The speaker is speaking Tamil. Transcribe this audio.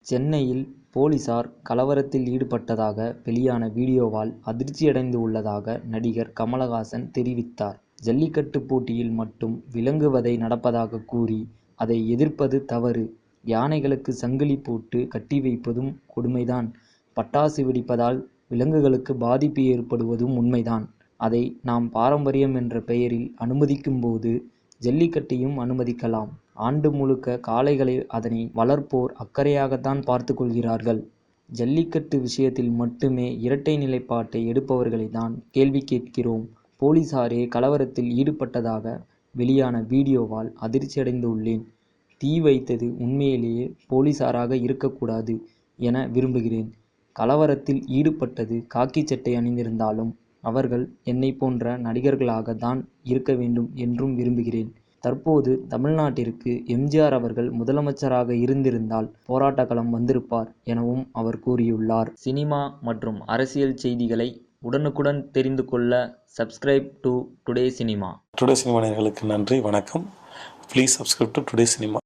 சென்னையில் போலீசார் கலவரத்தில் ஈடுபட்டதாக வெளியான வீடியோவால் அதிர்ச்சியடைந்து உள்ளதாக நடிகர் கமலஹாசன் தெரிவித்தார். ஜல்லிக்கட்டு போட்டியில் மட்டும் விலங்கு வதை நடப்பதாக கூறி அதை எதிர்ப்பது தவறு. யானைகளுக்கு சங்கிலி போட்டு கட்டி வைப்பதும் கொடுமைதான். பட்டாசு வெடிப்பதால் விலங்குகளுக்கு பாதிப்பு ஏற்படுவதும் உண்மைதான். அதை நாம் பாரம்பரியம் என்ற பெயரில் அனுமதிக்கும் போது ஜல்லிக்கட்டையும் அனுமதிக்கலாம். ஆண்டு முழுக்க காளைகளை அதனை வளர்ப்போர் அக்கறையாகத்தான் பார்த்து கொள்கிறார்கள். ஜல்லிக்கட்டு விஷயத்தில் மட்டுமே இரட்டை நிலைப்பாட்டை எடுப்பவர்களை தான் கேள்வி கேட்கிறோம். போலீசாரே கலவரத்தில் ஈடுபட்டதாக வெளியான வீடியோவால் அதிர்ச்சியடைந்துள்ளேன். தீ வைத்தது உண்மையிலேயே போலீசாராக இருக்கக்கூடாது என விரும்புகிறேன். கலவரத்தில் ஈடுபட்டது காக்கி சட்டை அணிந்திருந்தாலும் அவர்கள் என்னை போன்ற நடிகர்களாக தான் இருக்க வேண்டும் என்றும் விரும்புகிறேன். தற்போது தமிழ்நாட்டிற்கு எம்.ஜி.ஆர். அவர்கள் முதலமைச்சராக இருந்திருந்தால் போராட்ட களம் வந்திருப்பார் எனவும் அவர் கூறியுள்ளார். சினிமா மற்றும் அரசியல் செய்திகளை உடனுக்குடன் தெரிந்து கொள்ள subscribe to today cinema. Today cinema நேயர்களுக்கு நன்றி, வணக்கம். Please subscribe to today cinema.